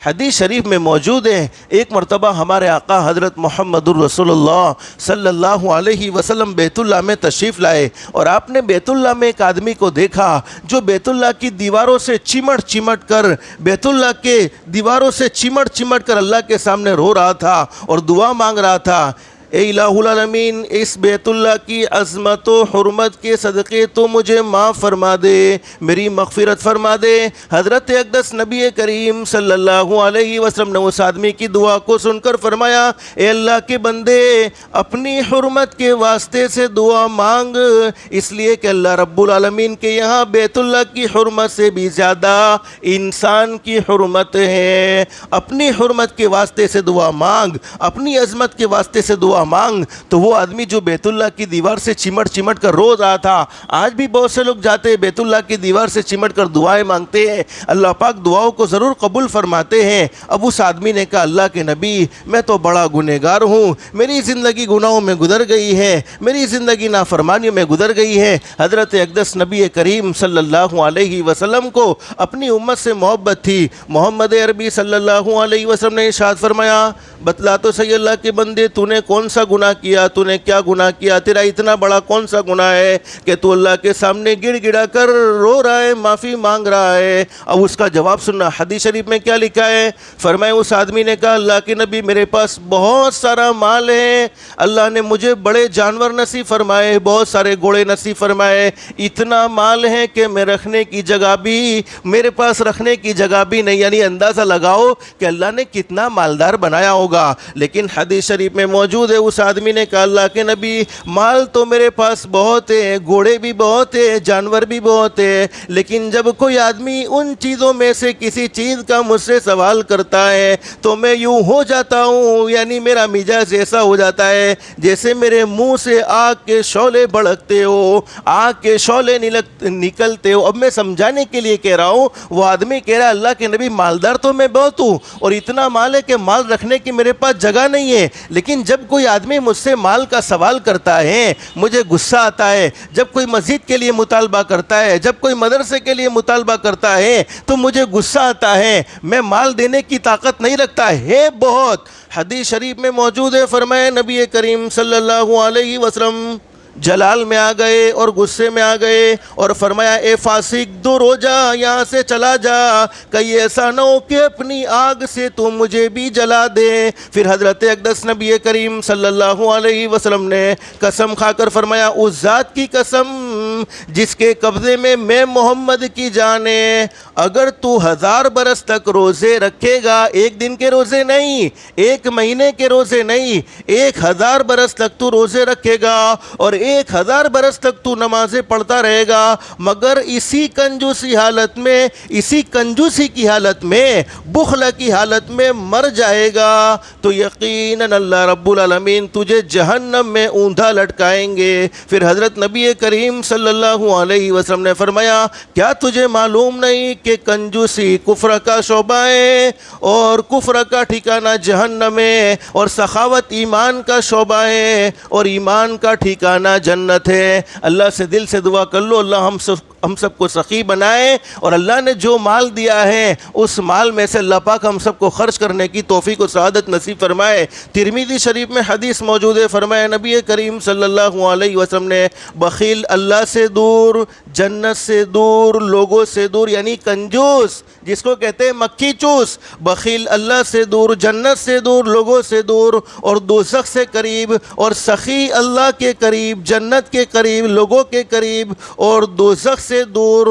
حدیث شریف میں موجود ہے، ایک مرتبہ ہمارے آقا حضرت محمد الرسول اللہ صلی اللہ علیہ وسلم بیت اللہ میں تشریف لائے، اور آپ نے بیت اللہ میں ایک آدمی کو دیکھا جو بیت اللہ کی دیواروں سے چمٹ کر بیت اللہ کے دیواروں سے چمٹ کر اللہ کے سامنے رو رہا تھا اور دعا مانگ رہا تھا۔ اے الہ العالمین، اس بیت اللہ کی عظمت و حرمت کے صدقے تو مجھے معاف فرما دے، میری مغفرت فرما دے۔ حضرت اقدس نبی کریم صلی اللہ علیہ وسلم نے اس آدمی کی دعا کو سن کر فرمایا، اے اللہ کے بندے، اپنی حرمت کے واسطے سے دعا مانگ، اس لیے کہ اللہ رب العالمین کے یہاں بیت اللہ کی حرمت سے بھی زیادہ انسان کی حرمت ہے۔ اپنی حرمت کے واسطے سے دعا مانگ، اپنی عظمت کے واسطے سے دعا مانگ۔ تو وہ آدمی جو بیت اللہ کی دیوار سے چمٹ کر رو رہا تھا، آج بھی بہت سے لوگ جاتے ہیں بیت اللہ کی دیوار سے چمٹ کر دعائیں مانگتے ہیں، اللہ پاک دعاؤں کو ضرور قبول فرماتے ہیں۔ اب اس آدمی نے کہا، اللہ کے نبی، میں تو بڑا گنہگار ہوں، میری زندگی گناہوں میں گزر گئی ہے، میری زندگی نافرمانیوں میں گزر گئی ہے۔ حضرت اقدس نبی کریم صلی اللہ علیہ وسلم کو اپنی امت سے محبت تھی۔ محمد عربی صلی اللہ علیہ وسلم نے ارشاد فرمایا، بتلا تو صحیح اللہ کے بندے، تو نے کون سا گناہ کیا، تو نے کیا گناہ کیا، تیرا اتنا بڑا کون سا گناہ ہے کہ تو اللہ کے سامنے گڑ گڑا کر رو رہا ہے، معافی مانگ رہا ہے۔ اب اس کا جواب سننا، حدیث شریف میں کیا لکھا ہے؟ فرمایا اس آدمی نے کہا، اللہ کے نبی، میرے پاس بہت سارا مال ہے، اللہ نے مجھے بڑے جانور نصیب فرمائے، بہت سارے گھوڑے نصیب فرمائے، اتنا مال ہے کہ میں رکھنے کی جگہ بھی، میرے پاس رکھنے کی جگہ بھی نہیں۔ یعنی اندازہ لگاؤ کہ اللہ نے کتنا مالدار بنایا ہوگا۔ لیکن حدیث شریف میں موجود ہے، اس آدمی نے کہا، اللہ کے نبی، مال تو میرے پاس بہت ہے، گھوڑے بھی بہت ہے، جانور بھی بہت ہے، لیکن جب کوئی آدمی ان چیزوں میں سے کسی چیز کا مجھ سے سوال کرتا ہے تو میں یوں ہو جاتا ہوں، یعنی میرا مزاج ایسا ہو جاتا ہے جیسے میرے منہ سے آگ کے شعلے بھڑکتے ہو، آگ کے شعلے نکلتے ہو۔ اب میں سمجھانے کے لیے کہہ رہا ہوں، وہ آدمی کہہ رہا ہے، اللہ کے نبی، مالدار تو میں بہت ہوں اور اتنا مال ہے کہ مال رکھنے کی میرے پاس جگہ نہیں ہے، لیکن جب کوئی آدمی مجھ سے مال کا سوال کرتا ہے مجھے غصہ آتا ہے، جب کوئی مسجد کے لیے مطالبہ کرتا ہے، جب کوئی مدرسے کے لیے مطالبہ کرتا ہے تو مجھے غصہ آتا ہے، میں مال دینے کی طاقت نہیں رکھتا ہے بہت۔ حدیث شریف میں موجود ہے، فرمایا نبی کریم صلی اللہ علیہ وسلم جلال میں آ گئے اور غصے میں آ گئے اور فرمایا، اے فاسق، دور ہو جا، یہاں سے چلا جا، کہیں ایسا نہ ہو کہ اپنی آگ سے تو مجھے بھی جلا دے۔ پھر حضرت اقدس نبی کریم صلی اللہ علیہ وسلم نے قسم کھا کر فرمایا، اس ذات کی قسم جس کے قبضے میں محمد کی جان ہے، اگر تو 1000 برس تک روزے رکھے گا، ایک دن کے روزے نہیں، ایک مہینے کے روزے نہیں، 1000 برس تک تو روزے رکھے گا اور 1000 برس تک تو نمازیں پڑھتا رہے گا، مگر اسی کنجوسی حالت میں، اسی کنجوسی کی حالت میں، بخل کی حالت میں مر جائے گا تو یقیناً اللہ رب العالمین تجھے جہنم میں اوندھا لٹکائیں گے۔ پھر حضرت نبی کریم صلی اللہ علیہ وسلم نے فرمایا، کیا تجھے معلوم نہیں کہ کنجوسی کفر کا شعبہ ہے اور کفر کا ٹھکانہ جہنم ہے، اور سخاوت ایمان کا شعبہ ہے اور ایمان کا ٹھکانہ جنت ہے۔ اللہ سے دل سے دعا کر لو، اللہ ہم سب کو سخی بنائے، اور اللہ نے جو مال دیا ہے اس مال میں سے اللہ پاک ہم سب کو خرچ کرنے کی توفیق و سعادت نصیب فرمائے۔ ترمذی شریف میں حدیث موجود ہے، فرمایا نبی کریم صلی اللہ علیہ وسلم نے، بخیل اللہ سے دور، جنت سے دور، لوگوں سے دور، یعنی کنجوس جس کو کہتے ہیں مکھی چوس، بخیل اللہ سے دور، جنت سے دور، لوگوں سے دور اور دوزخ سے قریب، اور سخی اللہ کے قریب، جنت کے قریب، لوگوں کے قریب اور دوزخ سے دور۔